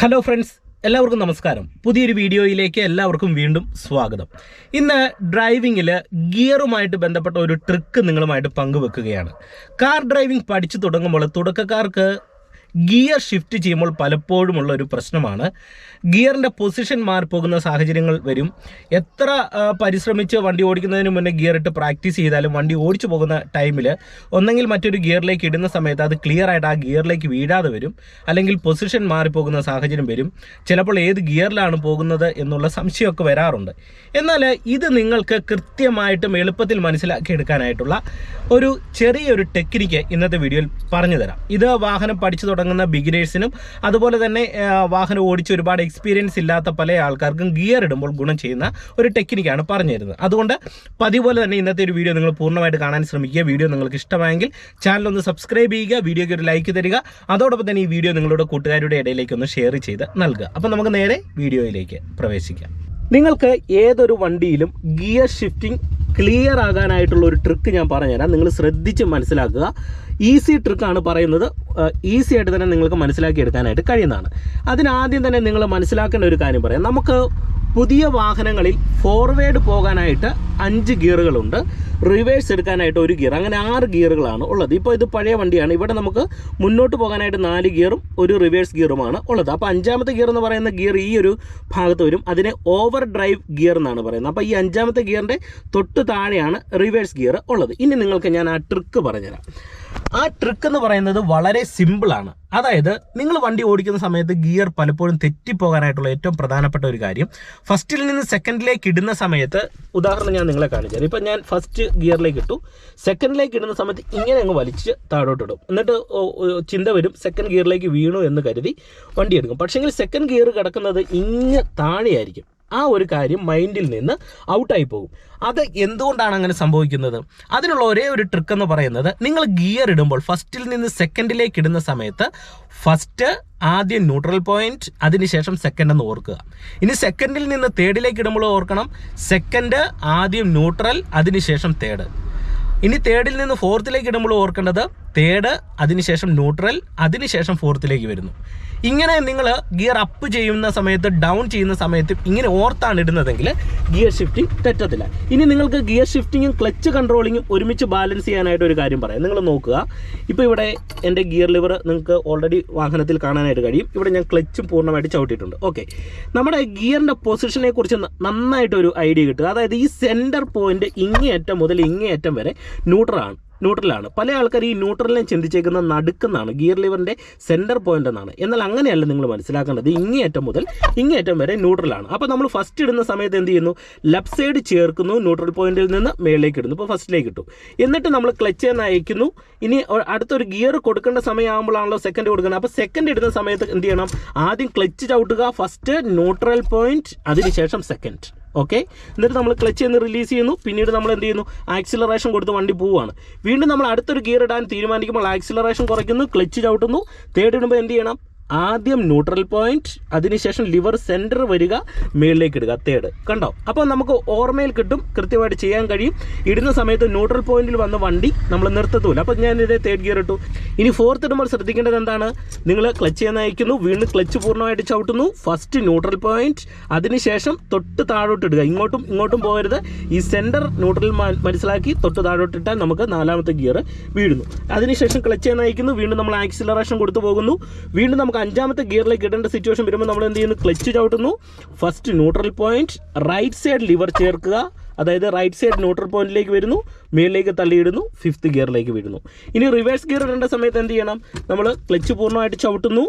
Hello friends, എല്ലാവർക്കും നമസ്കാരം. പുതിയൊരു വീഡിയോയിലേക്ക് എല്ലാവർക്കും വീണ്ടും സ്വാഗതം. ഇന്ന് ഡ്രൈവിങ്ങിൽ ഗിയറുമായിട്ട് ബന്ധപ്പെട്ട ഒരു ട്രിക്ക് നിങ്ങളുമായിട്ട് പങ്കുവെക്കുകയാണ്. കാർ ഡ്രൈവിംഗ് പഠിച്ചു തുടങ്ങുമ്പോൾ തുടക്കക്കാർക്ക് ഗിയർ ഷിഫ്റ്റ് ചെയ്യുമ്പോൾ പലപ്പോഴുമുള്ള ഒരു പ്രശ്നമാണ് ഗിയറിൻ്റെ പൊസിഷൻ മാറിപ്പോകുന്ന സാഹചര്യങ്ങൾ വരും. എത്ര പരിശ്രമിച്ച് വണ്ടി ഓടിക്കുന്നതിന് മുന്നേ ഗിയർ ഇട്ട് പ്രാക്ടീസ് ചെയ്താലും വണ്ടി ഓടിച്ചു പോകുന്ന ടൈമിൽ ഒന്നെങ്കിൽ മറ്റൊരു ഗിയറിലേക്ക് ഇടുന്ന സമയത്ത് അത് ക്ലിയർ ആയിട്ട് ആ ഗിയറിലേക്ക് വീഴാതെ വരും, അല്ലെങ്കിൽ പൊസിഷൻ മാറിപ്പോകുന്ന സാഹചര്യം വരും. ചിലപ്പോൾ ഏത് ഗിയറിലാണ് പോകുന്നത് എന്നുള്ള സംശയമൊക്കെ വരാറുണ്ട്. എന്നാൽ ഇത് നിങ്ങൾക്ക് കൃത്യമായിട്ടും എളുപ്പത്തിൽ മനസ്സിലാക്കിയെടുക്കാനായിട്ടുള്ള ഒരു ചെറിയൊരു ടെക്നിക്ക് ഇന്നത്തെ വീഡിയോയിൽ പറഞ്ഞു തരാം. ഇത് വാഹനം പഠിച്ചു തുടങ്ങുന്ന ബിഗിനേഴ്സിനും അതുപോലെ തന്നെ വാഹനം ഓടിച്ച് ഒരുപാട് എക്സ്പീരിയൻസ് ഇല്ലാത്ത പല ആൾക്കാർക്കും ഗിയർ ഇടുമ്പോൾ ഗുണം ചെയ്യുന്ന ഒരു ടെക്നിക്കാണ് പറഞ്ഞു തരുന്നത്. അതുകൊണ്ട് പതിപോലെ തന്നെ ഇന്നത്തെ ഒരു വീഡിയോ നിങ്ങൾ പൂർണ്ണമായിട്ട് കാണാൻ ശ്രമിക്കുക. വീഡിയോ നിങ്ങൾക്ക് ഇഷ്ടമായെങ്കിൽ ചാനൽ ഒന്ന് സബ്സ്ക്രൈബ് ചെയ്യുക, വീഡിയോയ്ക്ക് ഒരു ലൈക്ക് തരിക. അതോടൊപ്പം തന്നെ ഈ വീഡിയോ നിങ്ങളുടെ കൂട്ടുകാരുടെ ഇടയിലേക്ക് ഒന്ന് ഷെയർ ചെയ്ത് നൽകുക. അപ്പോൾ നമുക്ക് നേരെ വീഡിയോയിലേക്ക് പ്രവേശിക്കാം. നിങ്ങൾക്ക് ഏതൊരു വണ്ടിയിലും ഗിയർ ഷിഫ്റ്റിംഗ് ക്ലിയർ ആകാനായിട്ടുള്ള ഒരു ട്രിക്ക് ഞാൻ പറഞ്ഞുതരാം. നിങ്ങൾ ശ്രദ്ധിച്ച് മനസ്സിലാക്കുക. ഈസി ട്രിക്കാണ് പറയുന്നത്. ഈസി ആയിട്ട് തന്നെ നിങ്ങൾക്ക് മനസ്സിലാക്കിയെടുക്കാനായിട്ട് കഴിയുന്നതാണ്. അതിനാദ്യം തന്നെ നിങ്ങൾ മനസ്സിലാക്കേണ്ട ഒരു കാര്യം പറയാം. നമുക്ക് പുതിയ വാഹനങ്ങളിൽ ഫോർവേഡ് പോകാനായിട്ട് 5 ഗിയറുകളുണ്ട്, റിവേഴ്സ് എടുക്കാനായിട്ട് 1 ഗിയർ, അങ്ങനെ 6 ഗിയറുകളാണ് ഉള്ളത്. ഇപ്പോൾ ഇത് പഴയ വണ്ടിയാണ്. ഇവിടെ നമുക്ക് മുന്നോട്ട് പോകാനായിട്ട് 4 ഗിയറും ഒരു റിവേഴ്സ് ഗിയറുമാണ് ഉള്ളത്. അപ്പോൾ 5ാമത്തെ ഗിയർ എന്ന് പറയുന്ന ഗിയർ ഈ ഒരു ഭാഗത്ത് വരും. അതിനെ ഓവർ ഡ്രൈവ് ഗിയർ എന്നാണ് പറയുന്നത്. അപ്പോൾ ഈ 5ാമത്തെ ഗിയറിൻ്റെ തൊട്ട് താഴെയാണ് റിവേഴ്സ് ഗിയർ ഉള്ളത്. ഇനി നിങ്ങൾക്ക് ഞാൻ ആ ട്രിക്ക് പറഞ്ഞുതരാം. ആ ട്രിക്ക് എന്ന് പറയുന്നത് വളരെ സിമ്പിളാണ്. അതായത് നിങ്ങൾ വണ്ടി ഓടിക്കുന്ന സമയത്ത് ഗിയർ പലപ്പോഴും തെറ്റിപ്പോകാനായിട്ടുള്ള ഏറ്റവും പ്രധാനപ്പെട്ട ഒരു കാര്യം, ഫസ്റ്റിൽ നിന്ന് സെക്കൻഡിലേക്ക് ഇടുന്ന സമയത്ത്, ഉദാഹരണം ഞാൻ നിങ്ങളെ കാണിച്ചു തരാം. ഇപ്പം ഞാൻ ഫസ്റ്റ് ഗിയറിലേക്ക് ഇട്ടു, സെക്കൻഡിലേക്ക് ഇടുന്ന സമയത്ത് ഇങ്ങനെ അങ്ങ് വലിച്ച് താഴോട്ടിടും. എന്നിട്ട് ചിന്ത വരും സെക്കൻഡ് ഗിയറിലേക്ക് വീണു എന്ന് കരുതി വണ്ടി എടുക്കും. പക്ഷേങ്കിൽ സെക്കൻഡ് ഗിയർ കിടക്കുന്നത് ഇങ്ങ് താഴെയായിരിക്കും. ആ ഒരു കാര്യം മൈൻഡിൽ നിന്ന് ഔട്ടായി പോകും. അത് എന്തുകൊണ്ടാണ് അങ്ങനെ സംഭവിക്കുന്നത്? അതിനുള്ള ഒരേ ഒരു ട്രിക്ക് എന്ന് പറയുന്നത്, നിങ്ങൾ ഗിയർ ഇടുമ്പോൾ ഫസ്റ്റിൽ നിന്ന് സെക്കൻഡിലേക്ക് ഇടുന്ന സമയത്ത് ഫസ്റ്റ് ആദ്യം ന്യൂട്രൽ പോയിന്റ്, അതിനുശേഷം സെക്കൻഡ് എന്ന് ഓർക്കുക. ഇനി സെക്കൻഡിൽ നിന്ന് തേർഡിലേക്ക് ഇടുമ്പോൾ ഓർക്കണം, സെക്കൻഡ് ആദ്യം ന്യൂട്രൽ, അതിനുശേഷം തേർഡ്. ഇനി തേർഡിൽ നിന്ന് ഫോർത്തിലേക്ക് ഇടുമ്പോൾ ഓർക്കേണ്ടത് തേർഡ്, അതിനുശേഷം ന്യൂട്രൽ, അതിനുശേഷം ഫോർത്തിലേക്ക് വരുന്നു. ഇങ്ങനെ നിങ്ങൾ ഗിയർ അപ്പ് ചെയ്യുന്ന സമയത്ത് ഡൗൺ ചെയ്യുന്ന സമയത്ത് ഇങ്ങനെ ഓർത്താണ് ഇടുന്നതെങ്കിൽ ഗിയർ ഷിഫ്റ്റിംഗ് തെറ്റത്തില്ല. ഇനി നിങ്ങൾക്ക് ഗിയർ ഷിഫ്റ്റിങ്ങും ക്ലച്ച് കൺട്രോളിങ്ങും ഒരുമിച്ച് ബാലൻസ് ചെയ്യാനായിട്ട് ഒരു കാര്യം പറയാം. നിങ്ങൾ നോക്കുക, ഇപ്പോൾ ഇവിടെ എൻ്റെ ഗിയർ ലിവർ നിങ്ങൾക്ക് ഓൾറെഡി വാഹനത്തിൽ കാണാനായിട്ട് കഴിയും. ഇവിടെ ഞാൻ ക്ലച്ചും പൂർണ്ണമായിട്ട് ചവിട്ടിയിട്ടുണ്ട്. ഓക്കെ, നമ്മുടെ ഗിയറിൻ്റെ പൊസിഷനെ കുറിച്ച് നന്നായിട്ടൊരു ഐഡിയ കിട്ടുക. അതായത് ഈ സെൻറ്റർ പോയിന്റ് ഇങ്ങേയറ്റം മുതൽ ഇങ്ങേയറ്റം വരെ ന്യൂട്രലാണ്. പല ആൾക്കാർ ഈ ന്യൂട്രലിനെ ചിന്തിച്ചേക്കുന്ന നടുക്കെന്നാണ്, ഗിയർ ലിവറിൻ്റെ സെൻറ്റർ പോയിന്റ് എന്നാണ്. എന്നാൽ അങ്ങനെയല്ല നിങ്ങൾ മനസ്സിലാക്കേണ്ടത്. ഇങ്ങേയറ്റം മുതൽ ഇങ്ങേയറ്റം വരെ ന്യൂട്രലാണ്. അപ്പോൾ നമ്മൾ ഫസ്റ്റ് ഇടുന്ന സമയത്ത് എന്ത് ചെയ്യുന്നു? ലെഫ്റ്റ് സൈഡ് ചേർക്കുന്നു, ന്യൂട്രൽ പോയിന്റിൽ നിന്ന് മേളിലേക്ക് ഇടുന്നു. ഇപ്പോൾ ഫസ്റ്റിലേക്ക് ഇട്ടു. എന്നിട്ട് നമ്മൾ ക്ലച്ച് എന്ന് അയക്കുന്നു. ഇനി അടുത്തൊരു ഗിയർ കൊടുക്കേണ്ട സമയമാകുമ്പോഴാണല്ലോ സെക്കൻഡ് കൊടുക്കുന്നത്. അപ്പോൾ സെക്കൻഡ് ഇടുന്ന സമയത്ത് എന്ത് ചെയ്യണം? ആദ്യം ക്ലച്ച് ചവിട്ടുക, ഫസ്റ്റ് ന്യൂട്രൽ പോയിന്റ്, അതിനുശേഷം സെക്കൻഡ്. ഓക്കെ, എന്നിട്ട് നമ്മൾ ക്ലച്ച് എന്ന് റിലീസ് ചെയ്യുന്നു. പിന്നീട് നമ്മൾ എന്ത് ചെയ്യുന്നു? ആക്സിലറേഷൻ കൊടുത്ത് വണ്ടി പോവുകയാണ്. വീണ്ടും നമ്മൾ അടുത്തൊരു ഗിയർ ഇടാൻ തീരുമാനിക്കുമ്പോൾ ആക്സിലറേഷൻ കുറയ്ക്കുന്നു, ക്ലച്ച് ചവിട്ടുന്നു. തേർഡ് ഇടുമ്പോൾ എന്ത് ചെയ്യണം? ആദ്യം ന്യൂട്രൽ പോയിന്റ്, അതിനുശേഷം ലിവർ സെൻറ്റർ വരിക, മേളിലേക്ക് ഇടുക, തേർഡ്. കണ്ടോ? അപ്പോൾ നമുക്ക് ഓർമ്മയിൽ കിട്ടും, കൃത്യമായിട്ട് ചെയ്യാൻ കഴിയും. ഇടുന്ന സമയത്ത് ന്യൂട്രൽ പോയിന്റിൽ വന്ന വണ്ടി നമ്മൾ നിർത്തത്തുമില്ല. അപ്പോൾ ഞാനിതേ തേർഡ് ഗിയർ ഇട്ടു. ഇനി ഫോർത്ത് ഇടുമ്പോൾ ശ്രദ്ധിക്കേണ്ടത് എന്താണ്? നിങ്ങൾ ക്ലച്ച് ചെയ്യാൻ അയക്കുന്നു, വീണ്ടും ക്ലച്ച് പൂർണ്ണമായിട്ട് ചവിട്ടുന്നു, ഫസ്റ്റ് ന്യൂട്രൽ പോയിന്റ്, അതിനുശേഷം തൊട്ട് താഴോട്ട് ഇടുക. ഇങ്ങോട്ടും പോകരുത്. ഈ സെൻറ്റർ ന്യൂട്രൽ മനസ്സിലാക്കി തൊട്ട് താഴോട്ടിട്ടാൽ നമുക്ക് 4ാമത്തെ ഗിയർ വീഴുന്നു. അതിനുശേഷം ക്ലച്ച് ചെയ്യാൻ അയക്കുന്നു, വീണ്ടും നമ്മൾ ആക്സിലറേഷൻ കൊടുത്തു പോകുന്നു. വീണ്ടും നമുക്ക് 5ാമത്തെ ഗിയറിലേക്ക് ഇടേണ്ട സിറ്റുവേഷൻ വരുമ്പോൾ നമ്മൾ എന്ത് ചെയ്യുന്നു? ക്ലച്ച് ചവിട്ടുന്നു, first neutral point, right side lever ചേർക്കുക, അതായത് റൈറ്റ് സൈഡ് ന്യൂട്രൽ പോയിന്റിലേക്ക് വരുന്നു, മേളിലേക്ക് തള്ളിയിടുന്നു, 5th ഗിയറിലേക്ക് വിടുന്നു. ഇനി റിവേഴ്സ് ഗിയർ ഇടേണ്ട സമയത്ത് എന്ത് ചെയ്യണം? നമ്മൾ ക്ലച്ച് പൂർണ്ണമായിട്ട് ചവിട്ടുന്നു,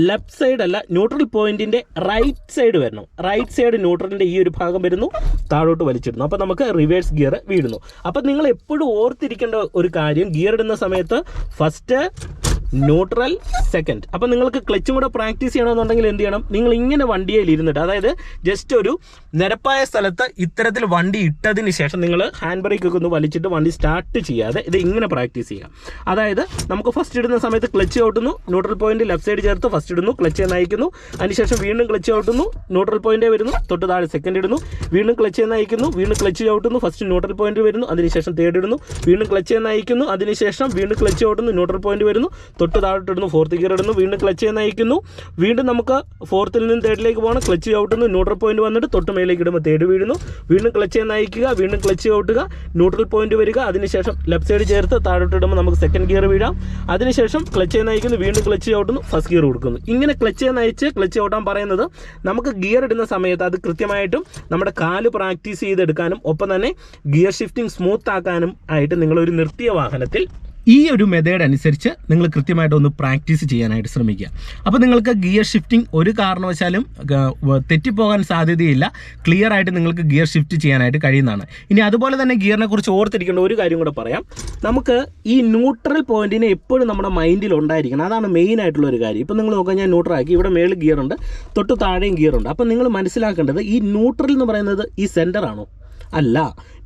ലെഫ്റ്റ് സൈഡ് അല്ല, ന്യൂട്രൽ പോയിന്റിൻ്റെ റൈറ്റ് സൈഡ് വരണം. റൈറ്റ് സൈഡ് ന്യൂട്രലിൻ്റെ ഈ ഒരു ഭാഗം വരുന്നു, താഴോട്ട് വലിച്ചിടുന്നു. അപ്പോൾ നമുക്ക് റിവേഴ്സ് ഗിയർ വീഴുന്നു. അപ്പോൾ നിങ്ങൾ എപ്പോഴും ഓർത്തിരിക്കേണ്ട ഒരു കാര്യം, ഗിയർ ഇടുന്ന സമയത്ത് ഫസ്റ്റ് ന്യൂട്രൽ, സെക്കൻഡ്. അപ്പോൾ നിങ്ങൾക്ക് ക്ലച്ചും കൂടെ പ്രാക്ടീസ് ചെയ്യണമെന്നുണ്ടെങ്കിൽ എന്ത് ചെയ്യണം? നിങ്ങൾ ഇങ്ങനെ വണ്ടിയിൽ ഇരുന്നിട്ട്, അതായത് ജസ്റ്റ് ഒരു നിരപ്പായ സ്ഥലത്ത് ഇത്തരത്തിൽ വണ്ടി ഇട്ടതിന് ശേഷം നിങ്ങൾ ഹാൻഡ് ബ്രേക്കൊക്കെ ഒന്ന് വലിച്ചിട്ട് വണ്ടി സ്റ്റാർട്ട് ചെയ്യാതെ ഇത് ഇങ്ങനെ പ്രാക്ടീസ് ചെയ്യുക. അതായത് നമുക്ക് ഫസ്റ്റ് ഇടുന്ന സമയത്ത് ക്ലച്ച് ചവിട്ടുന്നു, ന്യൂട്രൽ പോയിന്റ് ലെഫ്റ്റ് സൈഡ് ചേർത്ത് ഫസ്റ്റ് ഇടുന്നു, ക്ലച്ച് നയിക്കുന്നു, അതിനുശേഷം വീണ്ടും ക്ലച്ച് ചവിട്ടുന്നു, ന്യൂട്രൽ പോയിന്റേ വരുന്നു, തൊട്ട് താഴെ സെക്കൻഡ് ഇടുന്നു, വീണ്ടും ക്ലച്ച് നയിക്കുന്നു, വീണ്ടും ക്ലച്ച് ചവിട്ടുന്നു, ഫസ്റ്റ് ന്യൂട്രൽ പോയിന്റ് വരുന്നു, അതിനുശേഷം തേർഡ് ഇടുന്നു, വീണ്ടും ക്ലച്ച് നയിക്കുന്നു, അതിനുശേഷം വീണ്ടും ക്ലച്ച് ചവിട്ടുന്നു, ന്യൂട്രൽ പോയിന്റ് വരുന്നു, തൊട്ട് താഴോട്ടിടുന്നു, ഫോർത്ത് ഗിയർ ഇടുന്നു, വീണ്ടും ക്ലച്ച് ചെയ്യുന്ന അയക്കുന്നു, വീണ്ടും നമുക്ക് ഫോർത്തിൽ നിന്ന് തേർഡിലേക്ക് പോകണം, ക്ലച്ച് ഔട്ടുന്നു, ന്യൂട്രൽ പോയിന്റ് വന്നിട്ട് തൊട്ട് മേലേക്ക് ഇടുമ്പോൾ തേർഡ് വീഴുന്നു, വീണ്ടും ക്ലച്ച് ചെയ്യുന്ന അയക്കുക, വീണ്ടും ക്ലച്ച് ഔട്ടുക, ന്യൂട്രൽ പോയിന്റ് വരിക, അതിനുശേഷം ലെഫ്റ്റ് സൈഡ് ചേർത്ത് താഴോട്ട് ഇടുമ്പോൾ നമുക്ക് സെക്കൻഡ് ഗിയർ വീഴാം, അതിനുശേഷം ക്ലച്ച് ചെയ്യുന്ന അയക്കുന്നു, വീണ്ടും ക്ലച്ച് ഔട്ടുന്നു, ഫസ്റ്റ് ഗിയർ കൊടുക്കുന്നു. ഇങ്ങനെ ക്ലച്ച് ചെയ്യുന്ന അയച്ച് ക്ലച്ച് ഔട്ടാൻ പറയുന്നത് നമുക്ക് ഗിയർ ഇടുന്ന സമയത്ത് അത് കൃത്യമായിട്ടും നമ്മുടെ കാല് പ്രാക്ടീസ് ചെയ്തെടുക്കാനും ഒപ്പം തന്നെ ഗിയർ ഷിഫ്റ്റിംഗ് സ്മൂത്ത് ആക്കാനും ആയിട്ട് നിങ്ങളൊരു നിർത്തിയ വാഹനത്തിൽ ഈ ഒരു മെത്തേഡ് അനുസരിച്ച് നിങ്ങൾ കൃത്യമായിട്ടൊന്ന് പ്രാക്ടീസ് ചെയ്യാനായിട്ട് ശ്രമിക്കുക. അപ്പോൾ നിങ്ങൾക്ക് ഗിയർ ഷിഫ്റ്റിംഗ് ഒരു കാരണവശാലും തെറ്റിപ്പോകാൻ സാധ്യതയില്ല. ക്ലിയർ ആയിട്ട് നിങ്ങൾക്ക് ഗിയർ ഷിഫ്റ്റ് ചെയ്യാനായിട്ട് കഴിയുന്നതാണ്. ഇനി അതുപോലെ തന്നെ ഗിയറിനെ കുറിച്ച് ഓർത്തിരിക്കേണ്ട ഒരു കാര്യം കൂടെ പറയാം. നമുക്ക് ഈ ന്യൂട്രൽ പോയിന്റിനെ എപ്പോഴും നമ്മുടെ മൈൻഡിൽ ഉണ്ടായിരിക്കണം. അതാണ് മെയിൻ ആയിട്ടുള്ള ഒരു കാര്യം. ഇപ്പോൾ നിങ്ങൾ നോക്കാൻ ഞാൻ ന്യൂട്രൽ ആക്കി, ഇവിടെ മേളിൽ ഗിയർ ഉണ്ട്, തൊട്ട് താഴെയും ഗിയർ ഉണ്ട്. അപ്പോൾ നിങ്ങൾ മനസ്സിലാക്കേണ്ടത് ഈ ന്യൂട്രൽ എന്ന് പറയുന്നത് ഈ സെൻറ്റർ ആണോ? അല്ല.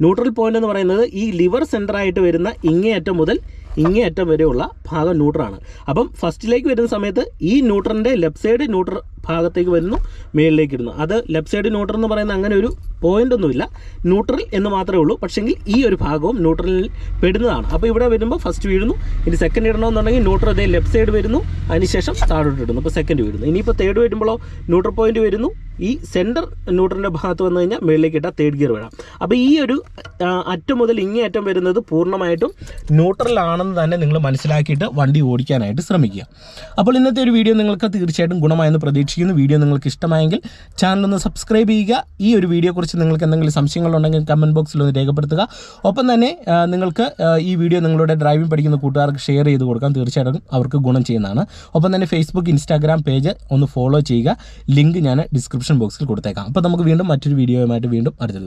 ന്യൂട്രൽ പോയിന്റ് എന്ന് പറയുന്നത് ഈ ലിവർ സെൻറ്ററായിട്ട് വരുന്ന ഇങ്ങേയറ്റം മുതൽ ഇങ്ങേയറ്റം വരെയുള്ള ഭാഗം ന്യൂട്രലാണ്. അപ്പം ഫസ്റ്റിലേക്ക് വരുന്ന സമയത്ത് ഈ ന്യൂട്രലിൻ്റെ ലെഫ്റ്റ് സൈഡ് ന്യൂട്രൽ ഭാഗത്തേക്ക് വരുന്നു, മേളിലേക്ക് ഇടുന്നു. അത് ലെഫ്റ്റ് സൈഡ് ന്യൂട്രൽ എന്ന് പറയുന്ന അങ്ങനെ ഒരു പോയിന്റ് ഒന്നുമില്ല, ന്യൂട്രൽ എന്ന് മാത്രമേ ഉള്ളൂ. പക്ഷേങ്കിൽ ഈ ഒരു ഭാഗവും ന്യൂട്രലിൽ പെടുന്നതാണ്. അപ്പോൾ ഇവിടെ വരുമ്പോൾ ഫസ്റ്റ് വീഴുന്നു, ഇനി സെക്കൻഡ് ഇടണമെന്നുണ്ടെങ്കിൽ ന്യൂട്രൽ അതേ ലെഫ്റ്റ് സൈഡ് വരുന്നു, അതിനുശേഷം താഴോട്ട് ഇടുന്നു, ഇപ്പോൾ സെക്കൻഡ് വീഴുന്നു. ഇനിയിപ്പോൾ തേർഡ് വരുമ്പോഴോ ന്യൂട്രൽ പോയിന്റ് വരുന്നു, ഈ സെൻറ്റർ ന്യൂട്രലിൻ്റെ ഭാഗത്ത് വന്നു കഴിഞ്ഞാൽ മേളിലേക്ക് ഇട്ടാൽ തേർഡ് ഗിയർ വേണം. അപ്പോൾ ഈ ഒരു അറ്റം മുതൽ ഇങ്ങേ അറ്റം വരുന്നത് പൂർണ്ണമായിട്ടും ന്യൂട്രലാണെന്ന് തന്നെ നിങ്ങൾ മനസ്സിലാക്കിയിട്ട് വണ്ടി ഓടിക്കാനായിട്ട് ശ്രമിക്കുക. അപ്പോൾ ഇന്നത്തെ ഒരു വീഡിയോ നിങ്ങൾക്ക് തീർച്ചയായിട്ടും ഗുണമായെന്ന് പ്രതീക്ഷിക്കുന്നു. വീഡിയോ നിങ്ങൾക്ക് ഇഷ്ടമായെങ്കിൽ ചാനലൊന്ന് സബ്സ്ക്രൈബ് ചെയ്യുക. ഈ ഒരു വീഡിയോയെക്കുറിച്ച് നിങ്ങൾക്ക് എന്തെങ്കിലും സംശയങ്ങളുണ്ടെങ്കിൽ കമൻറ്റ് ബോക്സിൽ ഒന്ന് രേഖപ്പെടുത്തുക. ഒപ്പം തന്നെ നിങ്ങൾക്ക് ഈ വീഡിയോ നിങ്ങളുടെ ഡ്രൈവിംഗ് പഠിക്കുന്ന കൂട്ടുകാർക്ക് ഷെയർ ചെയ്ത് കൊടുക്കാൻ തീർച്ചയായിട്ടും അവർക്ക് ഗുണം ചെയ്യുന്നതാണ്. ഒപ്പം തന്നെ ഫേസ്ബുക്ക്, ഇൻസ്റ്റാഗ്രാം പേജ് ഒന്ന് ഫോളോ ചെയ്യുക. ലിങ്ക് ഞാൻ ഡിസ്ക്രിപ്ഷൻ ബോക്സിൽ കൊടുത്തേക്കാം. അപ്പോൾ നമുക്ക് വീണ്ടും മറ്റൊരു വീഡിയോയുമായിട്ട് വീണ്ടും അടുത്തത്